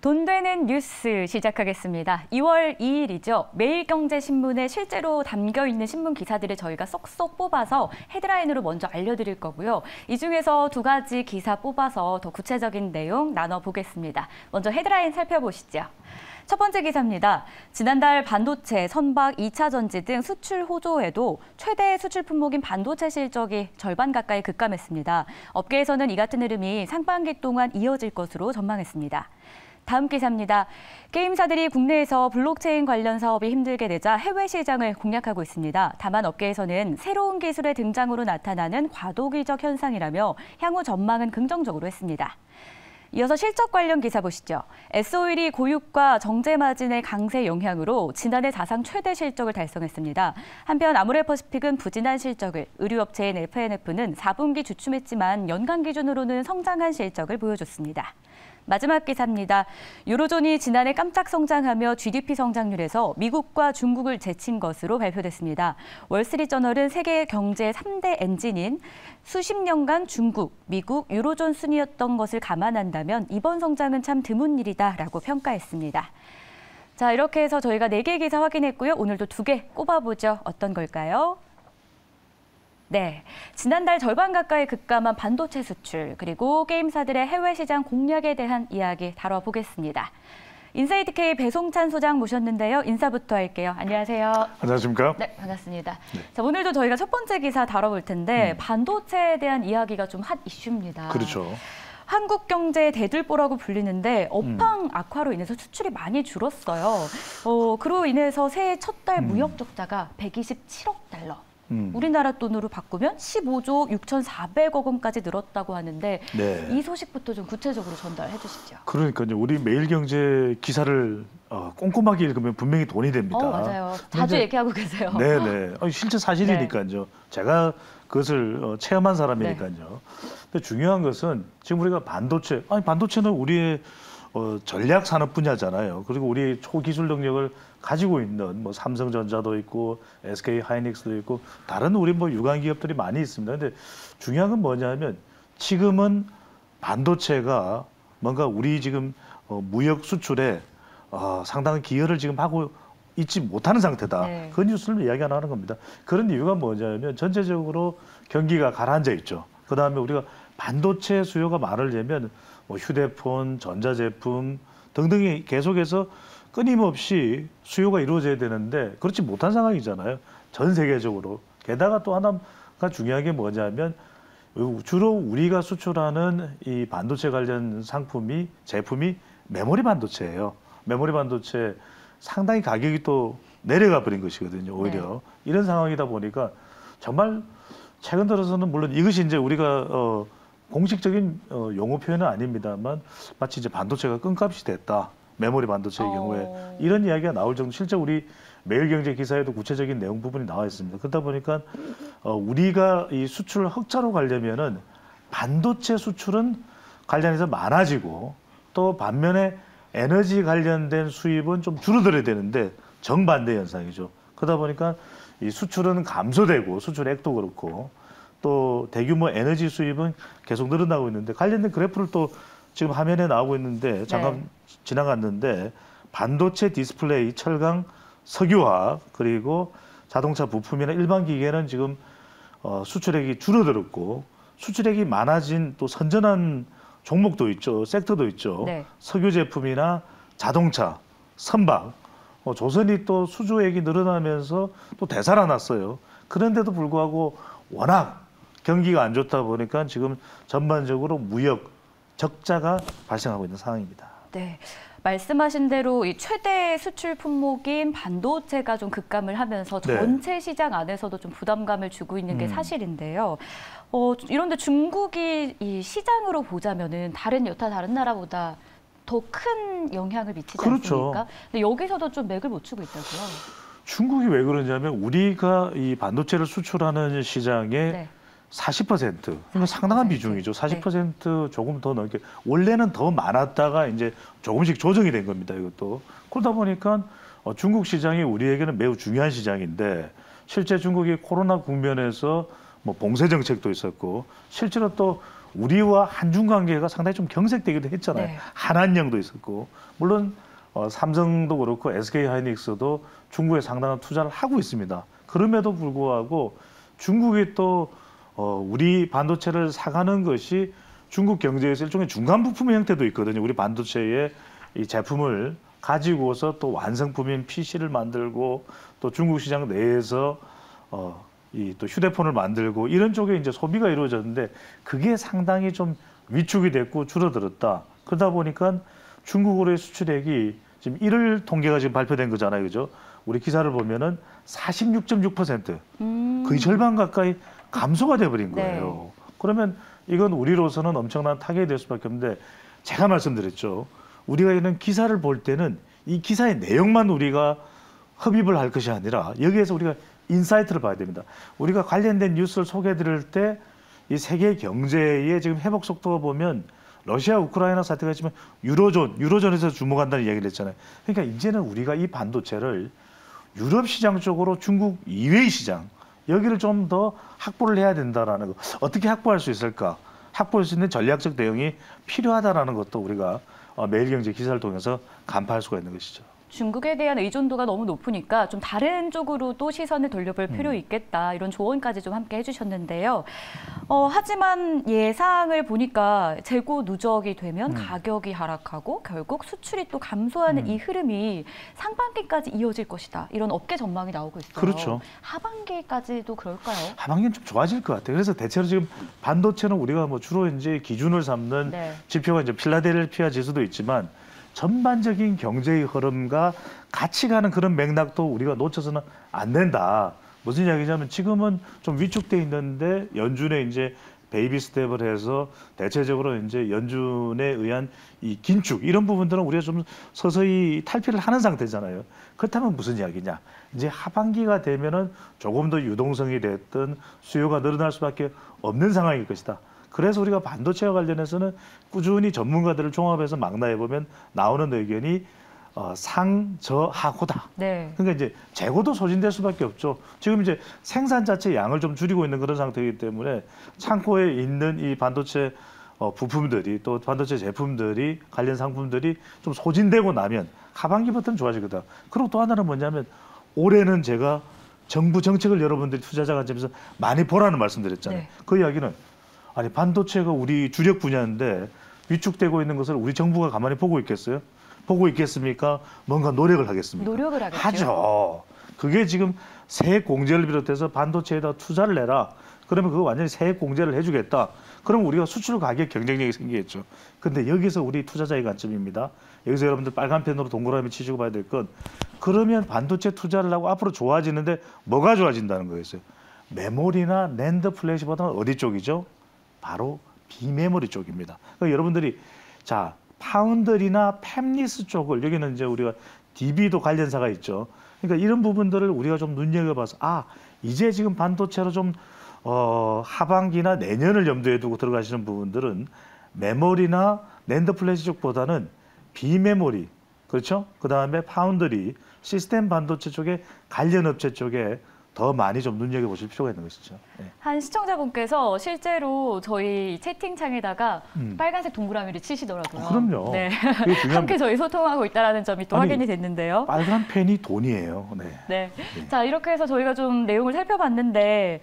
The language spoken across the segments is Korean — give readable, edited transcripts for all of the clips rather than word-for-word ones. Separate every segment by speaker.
Speaker 1: 돈 되는 뉴스 시작하겠습니다. 2월 2일이죠. 매일경제신문에 실제로 담겨있는 신문 기사들을 저희가 쏙쏙 뽑아서 헤드라인으로 먼저 알려드릴 거고요. 이 중에서 두 가지 기사 뽑아서 더 구체적인 내용 나눠보겠습니다. 먼저 헤드라인 살펴보시죠. 첫 번째 기사입니다. 지난달 반도체, 선박, 2차 전지 등 수출 호조에도 최대 수출 품목인 반도체 실적이 절반 가까이 급감했습니다. 업계에서는 이 같은 흐름이 상반기 동안 이어질 것으로 전망했습니다. 다음 기사입니다. 게임사들이 국내에서 블록체인 관련 사업이 힘들게 되자 해외 시장을 공략하고 있습니다. 다만 업계에서는 새로운 기술의 등장으로 나타나는 과도기적 현상이라며 향후 전망은 긍정적으로 했습니다. 이어서 실적 관련 기사 보시죠. S-오일이 고유가 정제 마진의 강세 영향으로 지난해 사상 최대 실적을 달성했습니다. 한편 아모레퍼시픽은 부진한 실적을, 의류업체인 F&F는 4분기 주춤했지만 연간 기준으로는 성장한 실적을 보여줬습니다. 마지막 기사입니다. 유로존이 지난해 깜짝 성장하며 GDP 성장률에서 미국과 중국을 제친 것으로 발표됐습니다. 월스트리트저널은 세계 경제의 3대 엔진인 수십 년간 중국, 미국, 유로존 순이었던 것을 감안한다면 이번 성장은 참 드문 일이다라고 평가했습니다. 자, 이렇게 해서 저희가 4개 기사 확인했고요. 오늘도 2개 꼽아보죠. 어떤 걸까요? 네, 지난달 절반 가까이 급감한 반도체 수출, 그리고 게임사들의 해외 시장 공략에 대한 이야기 다뤄보겠습니다. 인사이트K 배송찬 소장 모셨는데요. 인사부터 할게요. 안녕하세요.
Speaker 2: 안녕하십니까?
Speaker 1: 네, 반갑습니다. 네. 자, 오늘도 저희가 첫 번째 기사 다뤄볼 텐데 반도체에 대한 이야기가 좀 핫 이슈입니다.
Speaker 2: 그렇죠.
Speaker 1: 한국 경제의 대들보라고 불리는데 업황 악화로 인해서 수출이 많이 줄었어요. 그로 인해서 새해 첫 달 무역 적자가 127억 달러. 우리나라 돈으로 바꾸면 15조 6,400억 원까지 늘었다고 하는데 네. 이 소식부터 좀 구체적으로 전달해 주시죠.
Speaker 2: 그러니까요. 우리 매일경제 기사를 꼼꼼하게 읽으면 분명히 돈이 됩니다.
Speaker 1: 맞아요. 자주 얘기하고 계세요.
Speaker 2: 네네. 실제 사실이니까요. 네. 제가 그것을 체험한 사람이니까요. 네. 근데 중요한 것은 지금 우리가 반도체는 우리의 전략 산업 분야잖아요. 그리고 우리 초기술 능력을 가지고 있는 뭐 삼성전자도 있고 SK 하이닉스도 있고 다른 우리 뭐 유관 기업들이 많이 있습니다. 근데 중요한 건 뭐냐면 지금은 반도체가 뭔가 우리 지금 무역 수출에 상당한 기여를 지금 하고 있지 못하는 상태다. 네. 그 뉴스를 이야기하는 겁니다. 그런 이유가 뭐냐면 전체적으로 경기가 가라앉아 있죠. 그다음에 우리가 반도체 수요가 많으려면 뭐 휴대폰, 전자제품 등등이 계속해서 끊임없이 수요가 이루어져야 되는데 그렇지 못한 상황이잖아요. 전 세계적으로. 게다가 또 하나가 중요한 게 뭐냐면 주로 우리가 수출하는 이 반도체 관련 제품이 메모리 반도체예요. 메모리 반도체 상당히 가격이 또 내려가 버린 것이거든요. 오히려. 네. 이런 상황이다 보니까 정말 최근 들어서는 물론 이것이 이제 우리가 공식적인 용어 표현은 아닙니다만 마치 이제 반도체가 끈값이 됐다. 메모리 반도체의 경우에 이런 이야기가 나올 정도 실제 우리 매일경제 기사에도 구체적인 내용 부분이 나와 있습니다. 그러다 보니까 우리가 이 수출 흑자로 가려면은 반도체 수출은 관련해서 많아지고 또 반면에 에너지 관련된 수입은 좀 줄어들어야 되는데 정반대 현상이죠. 그러다 보니까 이 수출은 감소되고 수출액도 그렇고 또 대규모 에너지 수입은 계속 늘어나고 있는데 관련된 그래프를 또 지금 화면에 나오고 있는데 잠깐 네. 지나갔는데 반도체 디스플레이, 철강, 석유화학 그리고 자동차 부품이나 일반 기계는 지금 수출액이 줄어들었고 수출액이 많아진 또 선전한 종목도 있죠. 섹터도 있죠. 네. 석유 제품이나 자동차, 선박, 조선이 또 수주액이 늘어나면서 또 되살아났어요. 그런데도 불구하고 워낙 경기가 안 좋다 보니까 지금 전반적으로 무역 적자가 발생하고 있는 상황입니다.
Speaker 1: 네, 말씀하신 대로 이 최대 수출 품목인 반도체가 좀 급감을 하면서 전체 네. 시장 안에서도 좀 부담감을 주고 있는 게 사실인데요. 이런데 중국이 이 시장으로 보자면은 여타 다른 나라보다 더 큰 영향을 미치지
Speaker 2: 그렇죠.
Speaker 1: 않습니까? 근데 여기서도 좀 맥을 못 추고 있다고요.
Speaker 2: 중국이 왜 그러냐면 우리가 이 반도체를 수출하는 시장의 네. 40%, 그러니까 상당한 비중이죠. 40% 네. 조금 더 넘게. 원래는 더 많았다가 이제 조금씩 조정이 된 겁니다. 이것도. 그러다 보니까 중국 시장이 우리에게는 매우 중요한 시장인데 실제 중국이 코로나 국면에서 뭐 봉쇄 정책도 있었고 실제로 또 우리와 한중 관계가 상당히 좀 경색되기도 했잖아요.
Speaker 1: 네.
Speaker 2: 한한령도 있었고 물론 삼성도 그렇고 SK 하이닉스도 중국에 상당한 투자를 하고 있습니다. 그럼에도 불구하고 중국이 또 우리 반도체를 사가는 것이 중국 경제에서 일종의 중간 부품의 형태도 있거든요. 우리 반도체의 이 제품을 가지고서 또 완성품인 PC를 만들고 또 중국 시장 내에서 이 또 휴대폰을 만들고 이런 쪽에 이제 소비가 이루어졌는데 그게 상당히 좀 위축이 됐고 줄어들었다. 그러다 보니까 중국으로의 수출액이 지금 1월 통계가 지금 발표된 거잖아요, 그죠? 우리 기사를 보면은 46.6%, 거의 절반 가까이 감소가 돼버린 거예요. 네. 그러면 이건 우리로서는 엄청난 타격이 될 수밖에 없는데 제가 말씀드렸죠. 우리가 이런 기사를 볼 때는 이 기사의 내용만 우리가 흡입을 할 것이 아니라 여기에서 우리가 인사이트를 봐야 됩니다. 우리가 관련된 뉴스를 소개해드릴 때 이 세계 경제의 지금 회복 속도가 보면 러시아 우크라이나 사태가 있지만 유로존에서 주목한다는 이야기를 했잖아요. 그러니까 이제는 우리가 이 반도체를 유럽 시장 쪽으로 중국 이외의 시장 여기를 좀 더 확보를 해야 된다라는 거. 어떻게 확보할 수 있을까? 확보할 수 있는 전략적 대응이 필요하다라는 것도 우리가 매일경제 기사를 통해서 간파할 수가 있는 것이죠.
Speaker 1: 중국에 대한 의존도가 너무 높으니까 좀 다른 쪽으로도 시선을 돌려볼 필요 있겠다. 이런 조언까지 좀 함께 해주셨는데요. 하지만 예상을 보니까 재고 누적이 되면 가격이 하락하고 결국 수출이 또 감소하는 이 흐름이 상반기까지 이어질 것이다. 이런 업계 전망이 나오고 있어요.
Speaker 2: 그렇죠.
Speaker 1: 하반기까지도 그럴까요?
Speaker 2: 하반기는 좀 좋아질 것 같아요. 그래서 대체로 지금 반도체는 우리가 뭐 주로 이제 기준을 삼는 지표가 이제 필라델피아 지수도 있지만 전반적인 경제의 흐름과 같이 가는 그런 맥락도 우리가 놓쳐서는 안 된다. 무슨 이야기냐면 지금은 좀 위축돼 있는데 연준에 이제 베이비 스텝을 해서 대체적으로 이제 연준에 의한 이 긴축 이런 부분들은 우리가 좀 서서히 탈피를 하는 상태잖아요. 그렇다면 무슨 이야기냐? 이제 하반기가 되면은 조금 더 유동성이 됐든 수요가 늘어날 수밖에 없는 상황일 것이다. 그래서 우리가 반도체와 관련해서는 꾸준히 전문가들을 종합해서 망라해 보면 나오는 의견이 상저하고다. 네. 그러니까 이제 재고도 소진될 수밖에 없죠. 지금 이제 생산 자체 양을 좀 줄이고 있는 그런 상태이기 때문에 창고에 있는 이 반도체 부품들이 또 반도체 제품들이 관련 상품들이 좀 소진되고 나면 하반기부터는 좋아질 거다. 그리고 또 하나는 뭐냐면 올해는 제가 정부 정책을 여러분들이 투자자 관점에서 많이 보라는 말씀드렸잖아요. 네. 그 이야기는 아니 반도체가 우리 주력 분야인데 위축되고 있는 것을 우리 정부가 가만히 보고 있겠어요? 보고 있겠습니까? 뭔가 노력을 하겠습니까?
Speaker 1: 노력을 하겠죠.
Speaker 2: 하죠. 그게 지금 세액 공제를 비롯해서 반도체에다 투자를 내라. 그러면 그거 완전히 세액 공제를 해주겠다. 그럼 우리가 수출 가격 경쟁력이 생기겠죠. 근데 여기서 우리 투자자의 관점입니다. 여기서 여러분들 빨간 펜으로 동그라미 치시고 봐야 될 건 그러면 반도체 투자를 하고 앞으로 좋아지는데 뭐가 좋아진다는 거였어요. 메모리나 낸드 플래시보다는 어디 쪽이죠? 바로 비메모리 쪽입니다. 그러니까 여러분들이 자 파운드리나 팹리스 쪽을 여기는 이제 우리가 DB도 관련사가 있죠. 그러니까 이런 부분들을 우리가 좀 눈여겨봐서 이제 지금 반도체로 좀 하반기나 내년을 염두에 두고 들어가시는 부분들은 메모리나 낸드 플래시 쪽보다는 비메모리 그렇죠? 그 다음에 파운드리 시스템 반도체 쪽에 관련 업체 쪽에 더 많이 좀 눈여겨보실 필요가 있는 것이죠. 네.
Speaker 1: 한 시청자분께서 실제로 저희 채팅창에다가 빨간색 동그라미를 치시더라고요.
Speaker 2: 그럼요.
Speaker 1: 네. 함께 저희 소통하고 있다는 점이 또 확인이 됐는데요.
Speaker 2: 빨간 펜이 돈이에요. 네.
Speaker 1: 네. 자, 이렇게 해서 저희가 좀 내용을 살펴봤는데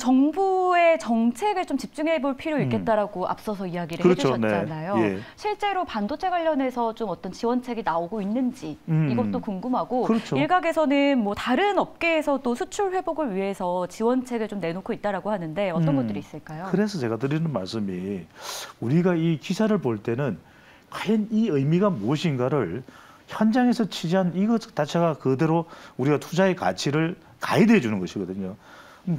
Speaker 1: 정부의 정책을 좀 집중해 볼 필요 있겠다라고 앞서서 이야기를 해주셨잖아요. 네. 예. 실제로 반도체 관련해서 좀 어떤 지원책이 나오고 있는지 이것도 궁금하고 그렇죠. 일각에서는 뭐 다른 업계에서도 수출 회복을 위해서 지원책을 좀 내놓고 있다라고 하는데 어떤 것들이 있을까요?
Speaker 2: 그래서 제가 드리는 말씀이 우리가 이 기사를 볼 때는 과연 이 의미가 무엇인가를 현장에서 취재한 이것 자체가 그대로 우리가 투자의 가치를 가이드해 주는 것이거든요.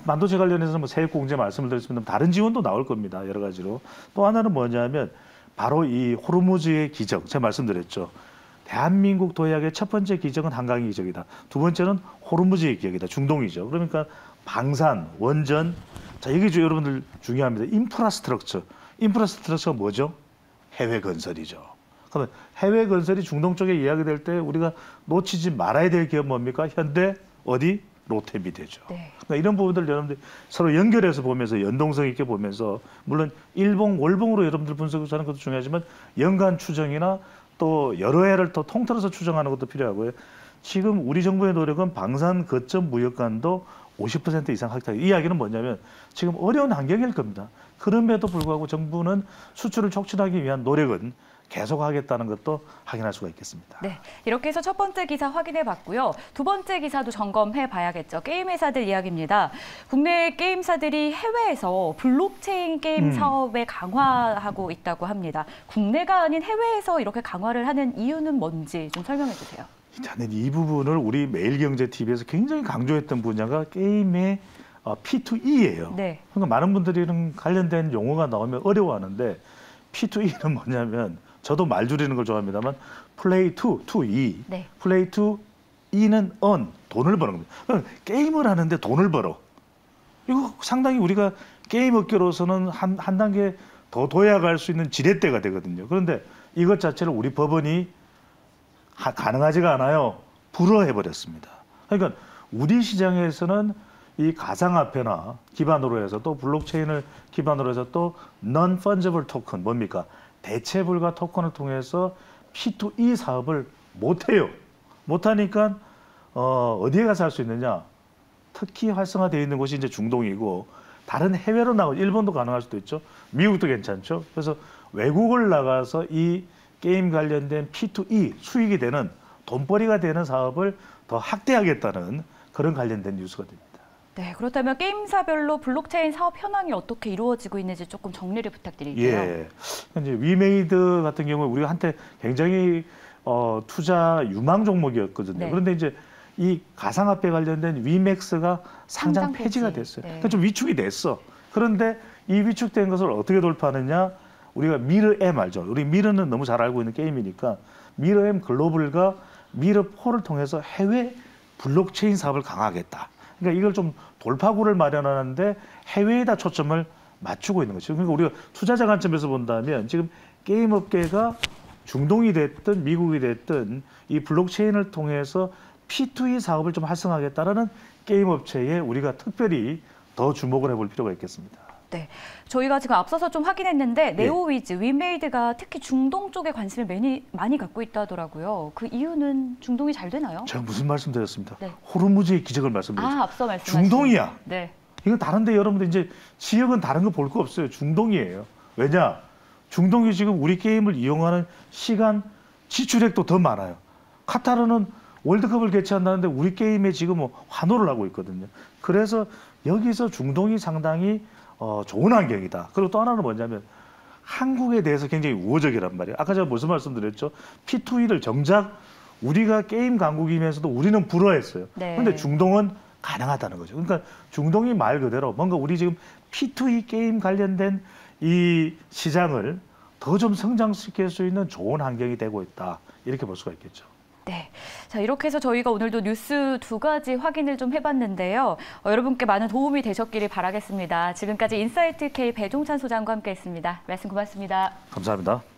Speaker 2: 반도체 관련해서는 뭐 세액 공제 말씀을 드렸습니다. 다른 지원도 나올 겁니다. 여러 가지로. 또 하나는 뭐냐면 바로 이 호르무즈의 기적. 제가 말씀드렸죠. 대한민국 도약의 첫 번째 기적은 한강의 기적이다. 두 번째는 호르무즈의 기적이다. 중동이죠. 그러니까 방산, 원전. 자, 이게 여러분들 중요합니다. 인프라스트럭처. 인프라스트럭처가 뭐죠? 해외 건설이죠. 그러면 해외 건설이 중동 쪽에 이야기될 때 우리가 놓치지 말아야 될 기업 뭡니까? 현대, 어디? 로템이 되죠.
Speaker 1: 네.
Speaker 2: 그러니까 이런 부분들 여러분들 서로 연결해서 보면서 연동성 있게 보면서 물론 일봉, 월봉으로 여러분들 분석하는 것도 중요하지만 연간 추정이나 또 여러 해를 더 통틀어서 추정하는 것도 필요하고요. 지금 우리 정부의 노력은 방산 거점 무역관도 50% 이상 확대. 이 이야기는 뭐냐면 지금 어려운 환경일 겁니다. 그럼에도 불구하고 정부는 수출을 촉진하기 위한 노력은 계속하겠다는 것도 확인할 수가 있겠습니다.
Speaker 1: 네, 이렇게 해서 첫 번째 기사 확인해 봤고요. 두 번째 기사도 점검해 봐야겠죠. 게임 회사들 이야기입니다. 국내 게임사들이 해외에서 블록체인 게임 사업에 강화하고 있다고 합니다. 국내가 아닌 해외에서 이렇게 강화를 하는 이유는 뭔지 좀 설명해 주세요.
Speaker 2: 저는 이 부분을 우리 매일경제TV에서 굉장히 강조했던 분야가 게임의 P2E예요.
Speaker 1: 네.
Speaker 2: 그러니까 많은 분들이 이런 관련된 용어가 나오면 어려워하는데 P2E는 뭐냐면 저도 말 줄이는 걸 좋아합니다만 play to E.
Speaker 1: 네.
Speaker 2: play to E는 earn, 돈을 버는 겁니다. 그러니까 게임을 하는데 돈을 벌어. 이거 상당히 우리가 게임 업계로서는 한 단계 더 도약할 수 있는 지렛대가 되거든요. 그런데 이것 자체를 우리 법원이 가능하지가 않아요. 불허해버렸습니다. 그러니까 우리 시장에서는 이 가상화폐나 기반으로 해서 또 블록체인을 기반으로 해서 또 non-fungible token 뭡니까? 대체 불가 토큰을 통해서 P2E 사업을 못해요. 못하니까 어디에 가서 할 수 있느냐? 특히 활성화되어 있는 곳이 이제 중동이고 다른 해외로 나가고 일본도 가능할 수도 있죠. 미국도 괜찮죠. 그래서 외국을 나가서 이 게임 관련된 P2E 수익이 되는 돈벌이가 되는 사업을 더 확대하겠다는 그런 관련된 뉴스가 됩니다.
Speaker 1: 네, 그렇다면 게임사별로 블록체인 사업 현황이 어떻게 이루어지고 있는지 조금 정리를 부탁드릴게요.
Speaker 2: 예, 이제 위메이드 같은 경우 우리가 한때 굉장히 투자 유망 종목이었거든요.
Speaker 1: 네.
Speaker 2: 그런데 이제 이 가상화폐 관련된 위맥스가 상장 폐지가 됐어요.
Speaker 1: 네.
Speaker 2: 그러니까 좀 위축이 됐어. 그런데 이 위축된 것을 어떻게 돌파하느냐? 우리가 미르엠 알죠? 우리 미르는 너무 잘 알고 있는 게임이니까 미르엠 글로벌과 미르4를 통해서 해외 블록체인 사업을 강화하겠다. 그러니까 이걸 좀 돌파구를 마련하는데 해외에다 초점을 맞추고 있는 거죠. 그러니까 우리가 투자자 관점에서 본다면 지금 게임 업계가 중동이 됐든 미국이 됐든 이 블록체인을 통해서 P2E 사업을 좀 활성화하겠다라는 게임 업체에 우리가 특별히 더 주목을 해볼 필요가 있겠습니다.
Speaker 1: 네, 저희가 지금 앞서서 좀 확인했는데 네오위즈, 위메이드가 특히 중동 쪽에 관심을 많이 갖고 있다 하더라고요. 그 이유는 중동이 잘 되나요?
Speaker 2: 제가 무슨 말씀드렸습니다.
Speaker 1: 네.
Speaker 2: 호르무즈의 기적을 말씀드렸죠.
Speaker 1: 앞서 말씀하신
Speaker 2: 중동이야.
Speaker 1: 네.
Speaker 2: 이건 다른데 여러분들 이제 지역은 다른 거 볼 거 없어요. 중동이에요. 왜냐? 중동이 지금 우리 게임을 이용하는 시간, 지출액도 더 많아요. 카타르는 월드컵을 개최한다는데 우리 게임에 지금 환호를 하고 있거든요. 그래서 여기서 중동이 상당히 좋은 환경이다. 그리고 또 하나는 뭐냐면 한국에 대해서 굉장히 우호적이란 말이에요. 아까 제가 무슨 말씀드렸죠? P2E를 정작 우리가 게임 강국이면서도 우리는 불허했어요.
Speaker 1: 네.
Speaker 2: 그런데 중동은 가능하다는 거죠. 그러니까 중동이 말 그대로 뭔가 우리 지금 P2E 게임 관련된 이 시장을 더 좀 성장시킬 수 있는 좋은 환경이 되고 있다. 이렇게 볼 수가 있겠죠.
Speaker 1: 네, 자 이렇게 해서 저희가 오늘도 뉴스 두 가지 확인을 좀 해봤는데요. 여러분께 많은 도움이 되셨기를 바라겠습니다. 지금까지 인사이트 K 배종찬 소장과 함께했습니다. 말씀 고맙습니다.
Speaker 2: 감사합니다.